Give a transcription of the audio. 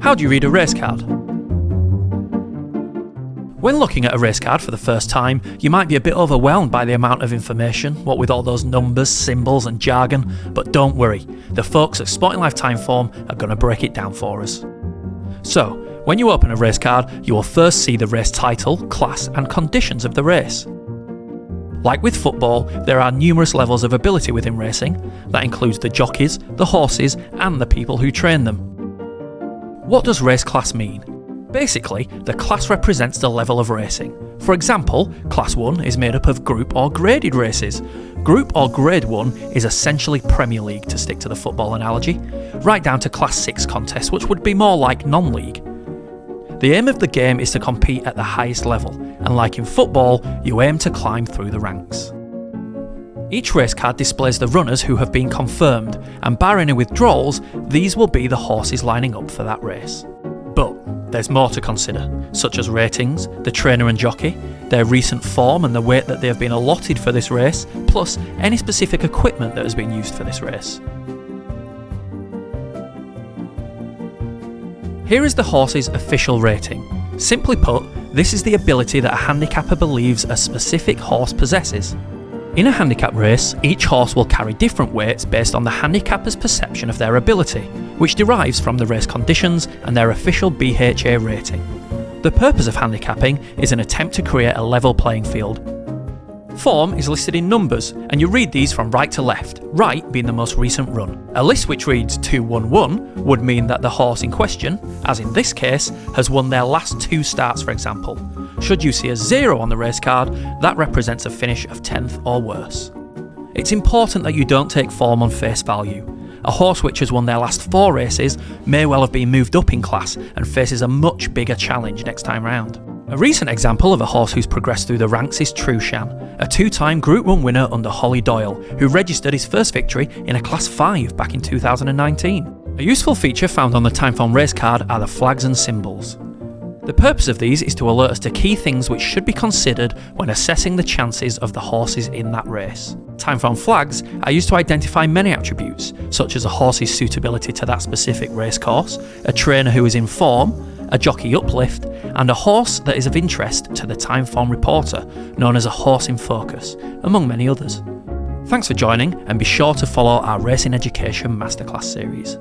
How do you read a race card? When looking at a race card for the first time, you might be a bit overwhelmed by the amount of information, what with all those numbers, symbols and jargon, but don't worry, the folks at Sporting Life Timeform are going to break it down for us. So, when you open a race card, you will first see the race title, class and conditions of the race. Like with football, there are numerous levels of ability within racing. That includes the jockeys, the horses and the people who train them. What does race class mean? Basically, the class represents the level of racing. For example, Class 1 is made up of group or graded races. Group or Grade 1 is essentially Premier League, to stick to the football analogy, right down to Class 6 contests, which would be more like non-league. The aim of the game is to compete at the highest level, and like in football, you aim to climb through the ranks. Each race card displays the runners who have been confirmed, and barring any withdrawals, these will be the horses lining up for that race. But there's more to consider, such as ratings, the trainer and jockey, their recent form and the weight that they have been allotted for this race, plus any specific equipment that has been used for this race. Here is the horse's official rating. Simply put, this is the ability that a handicapper believes a specific horse possesses. In a handicap race, each horse will carry different weights based on the handicapper's perception of their ability, which derives from the race conditions and their official BHA rating. The purpose of handicapping is an attempt to create a level playing field. Form is listed in numbers, and you read these from right to left, right being the most recent run. A list which reads 2-1-1 would mean that the horse in question, as in this case, has won their last 2 starts, for example. Should you see a 0 on the race card, that represents a finish of 10th or worse. It's important that you don't take form on face value. A horse which has won their last 4 races may well have been moved up in class and faces a much bigger challenge next time round. A recent example of a horse who's progressed through the ranks is Sham, a 2-time Group 1 winner under Holly Doyle, who registered his first victory in a Class 5 back in 2019. A useful feature found on the Timeform race card are the flags and symbols. The purpose of these is to alert us to key things which should be considered when assessing the chances of the horses in that race. Timeform flags are used to identify many attributes, such as a horse's suitability to that specific race course, a trainer who is in form, a jockey uplift, and a horse that is of interest to the Timeform reporter, known as a horse in focus, among many others. Thanks for joining, and be sure to follow our Racing Education Masterclass series.